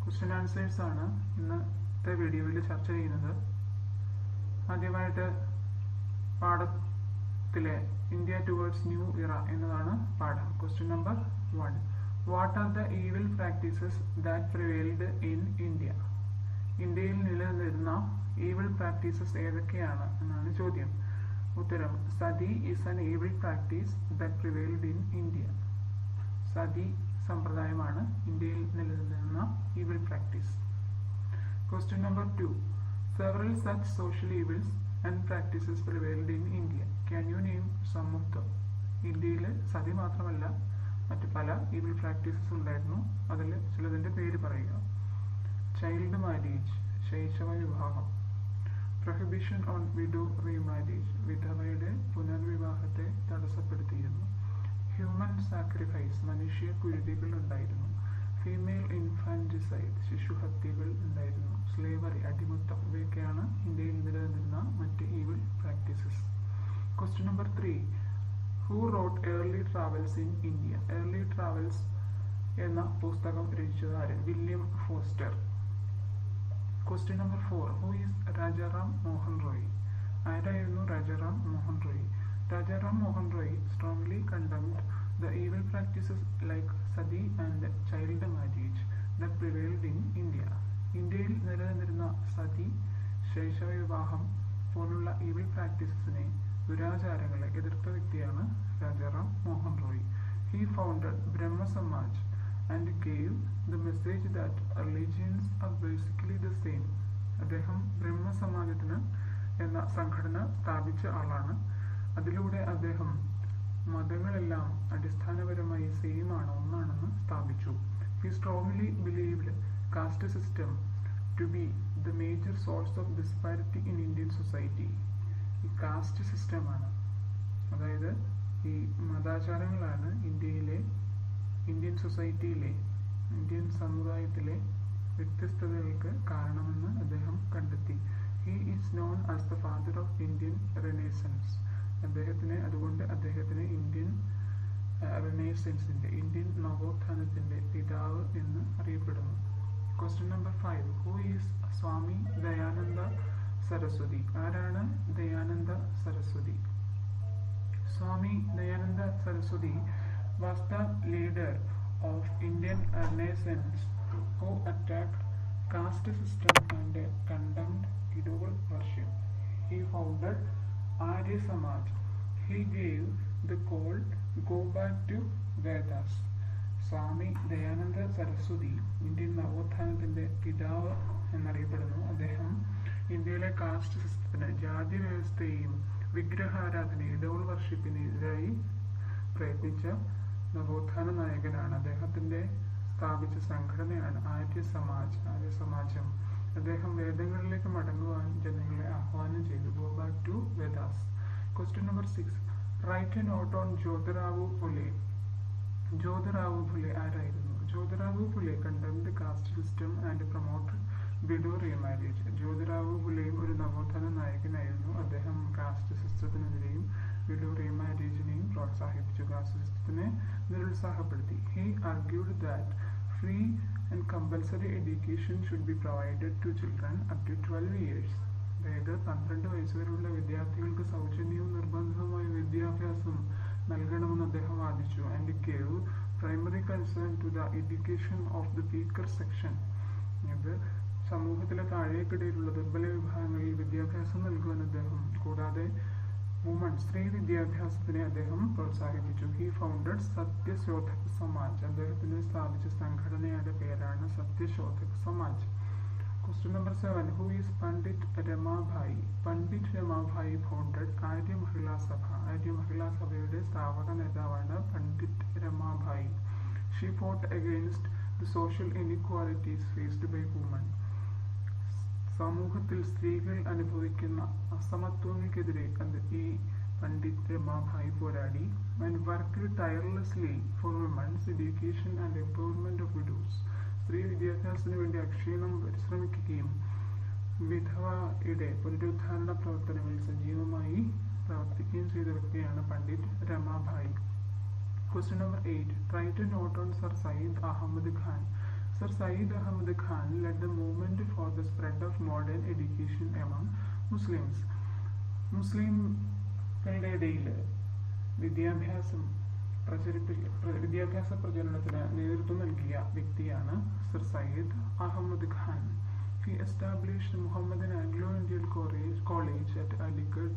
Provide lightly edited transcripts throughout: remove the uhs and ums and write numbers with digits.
Question answers ആണ് ഇന്നത്തെ വീഡിയോയിൽ ചർച്ച ചെയ്യുന്നത്. ആദ്യമായിട്ട് പാഠത്തിലെ ഇന്ത്യ ടുവേർഡ്സ് ന്യൂ ഇറ എന്നതാണ് പാഠം. Question number 1. What are the evil practices that prevailed in India? ഇന്ത്യയിൽ നിലനിന്നിരുന്ന ഈവിൾ പ്രാക്ടീസസ് ഏതൊക്കെയാണ് എന്നാണ് ചോദ്യം. ഉത്തരം: sati is an evil practice that prevailed in India. Sati സമ്പ്രദായമാണ് ഇന്ത്യയിൽ നിലനിന്നിരുന്ന evil practice. Question number 2. Several such social evils and practices prevailed in India. Can you name some of them? ഇന്ത്യയിൽ സതി മാത്രമല്ല മറ്റ് പല ഈവിൾ പ്രാക്ടീസസ് ഉണ്ടായിരുന്നു. അതിൽ ചിലതിൻ്റെ പേര് പറയുക. ചൈൽഡ് മാരേജ്, ശൈശവ വിവാഹം. പ്രൊഹിബിഷൻ ഓൺ വിഡോ റീമാരേജ്, വിധവയുടെ പുനർവിവാഹത്തെ തടസ്സപ്പെടുത്തിയിരുന്നു. ഹ്യൂമൻ സാക്രിഫൈസ്, മനുഷ്യ കുരുതികൾ ഉണ്ടായിരുന്നു. ഫീമെയിൽ ഇൻഫാൻറ്റിസൈഡ്, ശിശുഹത്യകൾ ഉണ്ടായിരുന്നു. സ്ലേവറി, അടിമത്തം, ഇവയൊക്കെയാണ് ഇന്ത്യയിൽ നിലനിന്നിരുന്ന മറ്റ് evil practices. Question number 3. Who wrote Early Travels in India? Early Travels എന്ന പുസ്തകം രചിച്ചത് ആര്? William Foster. Question number 4. Who is Rajaram Mohan Roy? ആരായിരുന്നു Rajaram Mohan Roy? Rajaram Mohan Roy strongly condemned the evil practices like sati and child marriage that prevailed in India. ഇന്ത്യയിൽ നിലനിന്നിരുന്ന സതി, ശൈശവ വിവാഹം പോലുള്ള ഈവിൾ പ്രാക്ടീസസിനെ, ദുരാചാരങ്ങളെ എതിർത്ത വ്യക്തിയാണ് Rajaram Mohan Roy. He founded Brahma Samaj and gave the message that religions are basically the same. അദ്ദേഹം ബ്രഹ്മ സമാജത്തിന് എന്ന സംഘടന സ്ഥാപിച്ച ആളാണ്. അതിലൂടെ അദ്ദേഹം മതങ്ങളെല്ലാം അടിസ്ഥാനപരമായി സെയിം ആണ്, ഒന്നാണെന്ന് സ്ഥാപിച്ചു. He strongly believed caste system to be the major source of disparity in Indian society. ഈ കാസ്റ്റ് സിസ്റ്റമാണ്, അതായത് ഈ മതാചാരങ്ങളാണ് ഇന്ത്യൻ സൊസൈറ്റിയിലെ, ഇന്ത്യൻ സമുദായത്തിലെ വ്യത്യസ്തതകൾക്ക് കാരണമെന്ന് അദ്ദേഹം കണ്ടെത്തി. He is known as the father of Indian Renaissance. അതുകൊണ്ട് അദ്ദേഹത്തിന് ഇന്ത്യൻ റെനേസൻസിന്റെ, ഇന്ത്യൻ നവോത്ഥാനത്തിന്റെ പിതാവ് എന്ന് അറിയപ്പെടുന്നു. Question number 5. Who is Swami Dayananda Saraswati? ആരാണ് Dayananda Saraswati? Swami Dayananda Saraswati was the leader of Indian Renaissance who attacked caste system and condemned idol worship. He founded Arya Samaj. He gave the call go back to Vedas. Swami Dayananda Saraswati Indian നവോത്ഥാനത്തിന്റെ പിതാവ് എന്നറിയപ്പെടുന്നു. അദ്ദേഹം ഇന്ത്യയിലെ cast സിസ്റ്റത്തിന്, ജാതി വ്യവസ്ഥയെയും വിഗ്രഹാരാധനയും ഇഡോൾ വർഷിപ്പിനെതിരായി പ്രയത്നിച്ച നവോത്ഥാന നായകനാണ്. അദ്ദേഹത്തിന്റെ സ്ഥാപിച്ച സംഘടനയാണ് ആര്യ സമാജം. അദ്ദേഹം വേദങ്ങളിലേക്ക് മടങ്ങുവാൻ ജനങ്ങളെ ആഹ്വാനം ചെയ്തു. Go back to Vedas. Question number 6. Write a note on Jyotirao Phule. Jyotirao Phule ആരായിരുന്നു? Jyotirao Phule condemned caste system and promoted widow remarriage. Jyotirao ഫുലെയും ഒരു നവോത്ഥാന നായകനായിരുന്നു. അദ്ദേഹം കാസ്റ്റ് സിസ്റ്റത്തിനെതിരെയും വിഡോ റീമാരേജിനെയും പ്രോത്സാഹിപ്പിച്ചു, കാസ്റ്റ് സിസ്റ്റത്തിനെ നിരുത്സാഹപ്പെടുത്തി. He argued that free and compulsory education should be provided to children up to 12 years. അതായത് 12 വയസ്സുവരെയുള്ള വിദ്യാർത്ഥികൾക്ക് സൗജന്യവും നിർബന്ധവുമായ വിദ്യാഭ്യാസം നൽകണമെന്ന് അദ്ദേഹം വാദിച്ചു. And gave primary concern to the education of the weaker section. ഇത് സമൂഹത്തിലെ താഴേക്കിടയിലുള്ള ദുർബല വിഭാഗങ്ങളിൽ വിദ്യാഭ്യാസം നൽകുവാൻ അദ്ദേഹം, കൂടാതെ സ്ത്രീ വിദ്യാഭ്യാസത്തിനെ അദ്ദേഹം പ്രോത്സാഹിപ്പിച്ചു. He founded Satyashodhak Samaj. അദ്ദേഹത്തിന് സ്ഥാപിച്ച സംഘടനയുടെ പേരാണ് Satyashodhak Samaj. Question number 7. Who is Pandit Ramabai? Pandit Ramabai founded Arya Mahila Sabha. Arya മഹിളാ സഭയുടെ സ്ഥാപക നേതാവാണ് Pandit Ramabai. She fought against the social inequalities faced by women. സമൂഹത്തിൽ സ്ത്രീകൾ അനുഭവിക്കുന്ന അസമത്വങ്ങൾക്കെതിരെ ഈ പണ്ഡിറ്റ് രമാഭായി പോരാടി. And worked tirelessly for women's education and empowerment of widows. സ്ത്രീ വിദ്യാഭ്യാസത്തിന് വേണ്ടി അക്ഷീണം പരിശ്രമിക്കുകയും വിധവയുടെ പുനരുദ്ധാരണ പ്രവർത്തനങ്ങളിൽ സജീവമായി പ്രവർത്തിക്കുകയും ചെയ്ത വ്യക്തിയാണ് Pandit Ramabai. Question number 8. Write a note on Sir Syed Ahmad Khan. Sir Saeed Ahmad Khan led the movement for the spread of modern education among Muslims. മുസ്ലിംകളുടെ ഇടയിൽ വിദ്യാഭ്യാസ പ്രചരണത്തിന് നേതൃത്വം നൽകിയ വ്യക്തിയാണ് sir Syed Ahmad Khan. He established Muhammadan Anglo-Indian College at Aligarh.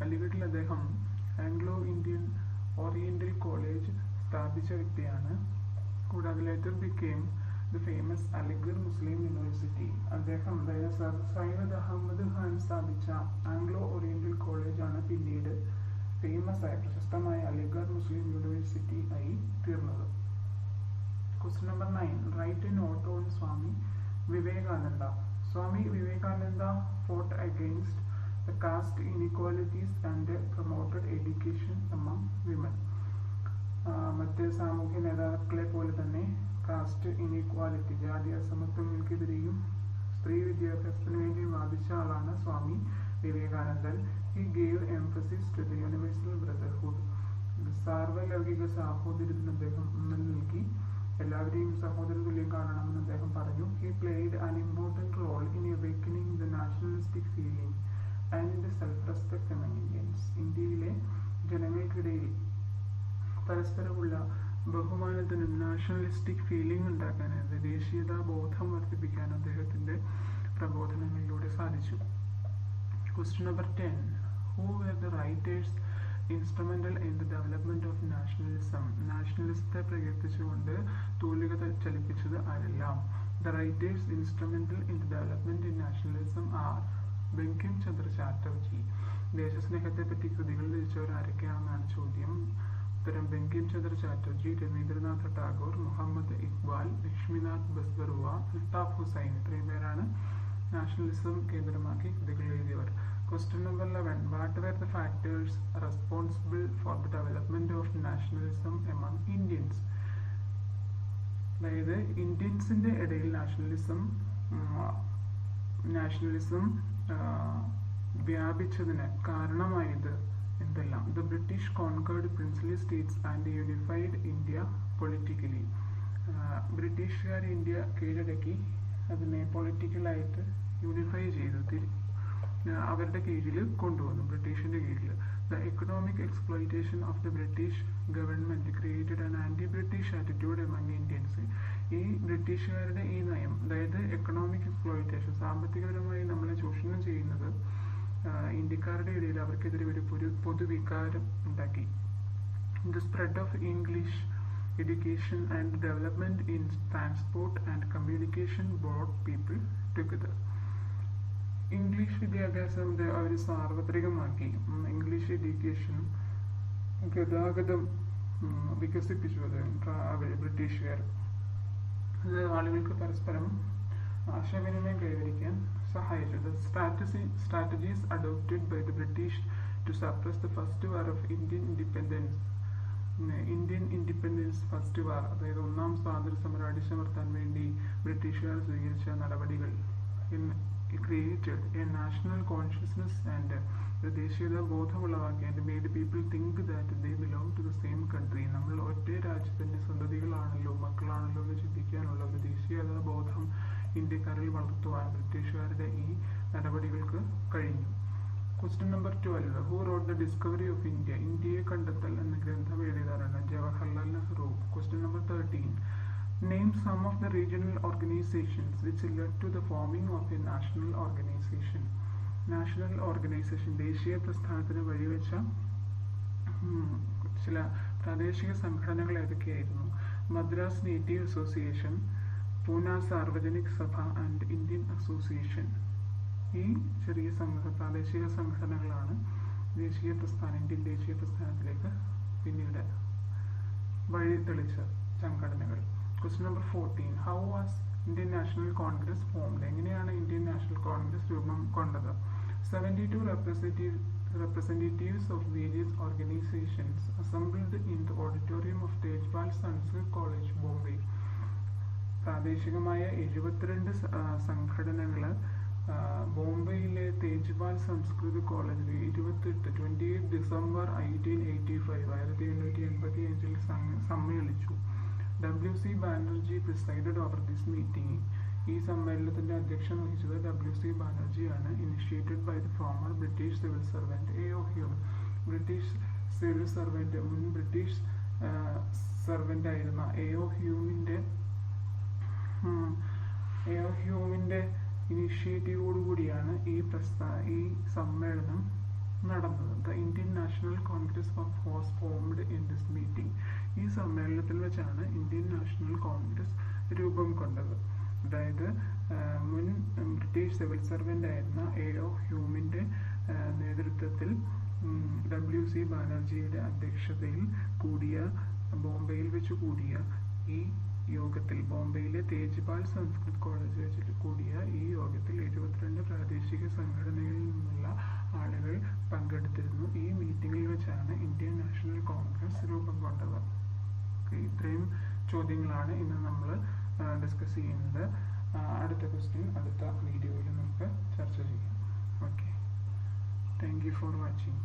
അലിഗഡിൽ അദ്ദേഹം Anglo Indian oriental college സ്ഥാപിച്ച വ്യക്തിയാണ്. കൂടാതെ later became the famous Aligarh Muslim university. അദ്ദേഹം സർ സയ്യിദ് അഹമ്മദ് ഖാൻ സ്ഥാപിച്ച ആംഗ്ലോ ഓറിയന്റൽ കോളേജാണ് പിന്നീട് ഫേമസ് ആയ പ്രശസ്തമായ അലിഗർ മുസ്ലിം യൂണിവേഴ്സിറ്റി ആയി തീർന്നത്. Question number 9. Write a note on Swami Vivekananda. Swami Vivekananda fought against the caste inequalities and promoted education among women. മറ്റ് സാമൂഹ്യ നേതാക്കളെ പോലെ തന്നെ കാസ്റ്റ് ഇനീക്വാലിറ്റി, ജാതി അസമത്വങ്ങൾക്കെതിരെയും സ്ത്രീ വിദ്യാഭ്യാസത്തിന് വേണ്ടി വാദിച്ച ആളാണ് സ്വാമി വിവേകാനന്ദൻ. He gave emphasis to the universal brotherhood. സാർവലൗകിക സാഹോദര്യത്തിന് അദ്ദേഹം നൽകി, എല്ലാവരെയും സഹോദര തുല്യം കാണണമെന്ന് അദ്ദേഹം പറഞ്ഞു. He played an important role in awakening the nationalistic feeling and self-respect among Indians. ഇന്ത്യയിലെ ജനങ്ങൾക്കിടയിൽ പരസ്പരമുള്ള ബഹുമാനത്തിനും നാഷണലിസ്റ്റിക് ഫീലിംഗ് ഉണ്ടാക്കാനായിട്ട് ദേശീയതാ ബോധം വർദ്ധിപ്പിക്കാൻ അദ്ദേഹത്തിന്റെ പ്രബോധനങ്ങളിലൂടെ സാധിച്ചു. Question number 10. Who were the writers instrumental in the development of nationalism? നാഷണലിസത്തെ പ്രകീർത്തിച്ചുകൊണ്ട് തൂലിക ചലിപ്പിച്ചത് ആരെല്ലാം? The writers instrumental in the development in nationalism are Bankim Chandra Chatterjee. ദേശസ്നേഹത്തെ പറ്റി കൃതികൾ രചിച്ചവർ ആരൊക്കെയാണെന്നാണ് ചോദ്യം. ഉത്തരം ബങ്കിം ചന്ദ്ര ചാറ്റർജി, രവീന്ദ്രനാഥ് ടാഗോർ, മുഹമ്മദ് ഇക്ബാൽ, ലക്ഷ്മിനാഥ് ബസ്ബറുവ, അൽതാഫ് ഹുസൈൻ. ഇത്രയും പേരാണ് നാഷണലിസം കേന്ദ്രമാക്കി കൃതികൾ എഴുതിയവർ. Question number 11. What were the factors responsible for the development of nationalism among Indians? അതായത് ഇന്ത്യൻസിന്റെ ഇടയിൽ നാഷണലിസം വ്യാപിച്ചതിന് കാരണമായത് എന്തെല്ലാം? The British conquered princely states and unified India politically. ബ്രിട്ടീഷുകാർ ഇന്ത്യ കീഴടക്കി അതിനെ പൊളിറ്റിക്കലായിട്ട് യൂണിഫൈ ചെയ്തു, അവരുടെ കീഴിൽ കൊണ്ടുവന്നു, ബ്രിട്ടീഷിന്റെ കീഴിൽ. The economic exploitation of the British government created an anti-British attitude among Indians. ഈ ബ്രിട്ടീഷുകാരുടെ ഈ നയം, അതായത് എക്കണോമിക് എക്സ്പ്ലോയിറ്റേഷൻ, സാമ്പത്തികപരമായി നമ്മളെ ചൂഷണം ചെയ്യുന്നത് ഇന്ത്യക്കാരുടെ ഇടയിൽ അവർക്കെതിരെ ഒരു പൊതുവികാരം ഉണ്ടാക്കി. The spread of English education and development in transport and communication brought people together. English വിദ്യാഭ്യാസം അവർ സാർവത്രികമാക്കി. ഇംഗ്ലീഷ് എഡ്യൂക്കേഷൻ, ഗതാഗതം വികസിപ്പിച്ചു അവർ ബ്രിട്ടീഷുകാർ. അത് ആളുകൾക്ക് പരസ്പരം ആശയവിനിമയം കൈവരിക്കാൻ സഹായിച്ചു. The strategies adopted by the British to suppress the first war of Indian independence first വാർ, അതായത് ഒന്നാം സ്വാതന്ത്ര്യ സമരം അടിച്ചമർത്താൻ വേണ്ടി ബ്രിട്ടീഷുകാർ സ്വീകരിച്ച നടപടികൾ created a national consciousness and ദേശീയത ബോധമുള്ളവാക്കി. and made people think that they belong to the same country. നമ്മൾ ഒറ്റ രാജ്യത്തിന്റെ സന്തതികളാണല്ലോ, മക്കളാണല്ലോ എന്ന് ചിന്തിക്കാനുള്ള ഒരു ദേശീയത ബോധം ഇന്ത്യക്കാരിൽ വളർത്തുവാൻ ബ്രിട്ടീഷുകാരുടെ ഈ നടപടികൾക്ക് കഴിഞ്ഞു. Question number 12. Who wrote the Discovery of India? ഇന്ത്യയെ കണ്ടെത്തൽ എന്ന ഗ്രന്ഥം എഴുതിയതാരാണ്? Jawaharlal Nehru. Question number 13. Name some of the regional organizations which led to the forming of a national organization. National organization, ദേശീയ പ്രസ്ഥാനത്തിന് വഴിവെച്ച ചില പ്രാദേശിക സംഘടനകൾ ഏതൊക്കെയായിരുന്നു? മദ്രാസ് നേറ്റീവ് അസോസിയേഷൻ, പൂന സാർവജനിക് സഭ ആൻഡ് ഇന്ത്യൻ അസോസിയേഷൻ. ഈ ചെറിയ പ്രാദേശിക സംഘടനകളാണ് ഇന്ത്യൻ ദേശീയ പ്രസ്ഥാനത്തിലേക്ക് പിന്നീട് വഴി തെളിച്ച സംഘടനകൾ. Question number 14. How was Indian National Congress formed? എങ്ങനെയാണ് ഇന്ത്യൻ നാഷണൽ കോൺഗ്രസ് രൂപം കൊണ്ടത്? 72 representatives of various organizations assembled in the auditorium of Tejpal Sanskrit College, Bombay. പ്രാദേശികമായ 72 സംഘടനകൾ ബോംബെയിലെ തേജ്പാൽ സംസ്കൃത കോളേജിൽ 28 December 1885 1785 സമ്മേളിച്ചു. W.C. Banerjee presided over this meeting. ഈ സമ്മേളനത്തിന്റെ അധ്യക്ഷം വഹിച്ചത് W.C. ബാനർജിയാണ്. Initiated by the former British civil servant A.O. Hume. British civil servant, മുൻ ബ്രിട്ടീഷ് സർവൻ്റ് ആയിരുന്ന A.O. ഹ്യൂമിൻ്റെ ഇനിഷ്യേറ്റീവോടുകൂടിയാണ് ഈ സമ്മേളനം നടന്നത്. The Indian National Congress was formed in this meeting. ഈ സമ്മേളനത്തിൽ വെച്ചാണ് ഇന്ത്യൻ നാഷണൽ കോൺഗ്രസ് രൂപം കൊണ്ടത്. അതായത് മുൻ ബ്രിട്ടീഷ് സിവിൽ സർവൻ്റ് ആയിരുന്ന A.O. ഹ്യൂമിൻ്റെ നേതൃത്വത്തിൽ W.C. ബാനർജിയുടെ അധ്യക്ഷതയിൽ ബോംബെയിൽ വെച്ച് കൂടിയ ഈ യോഗത്തിൽ, ബോംബെയിലെ തേജ്പാൽ സംസ്കൃത് കോളേജ് വെച്ചിട്ട് കൂടിയ ഈ യോഗത്തിൽ 72 പ്രാദേശിക സംഘടനകളിൽ നിന്നുള്ള ആളുകൾ പങ്കെടുത്തിരുന്നു. ഈ മീറ്റിംഗിൽ വെച്ചാണ് ഇന്ത്യൻ നാഷണൽ കോൺഗ്രസ് രൂപം കൊണ്ടത്. ഇത്രയും ചോദ്യങ്ങളാണ് ഇന്ന് നമ്മൾ ഡിസ്കസ് ചെയ്യുന്നത്. അടുത്ത ക്വസ്റ്റ്യൻ അടുത്ത വീഡിയോയിൽ നമുക്ക് ചർച്ച ചെയ്യാം. Okay, thank you for watching.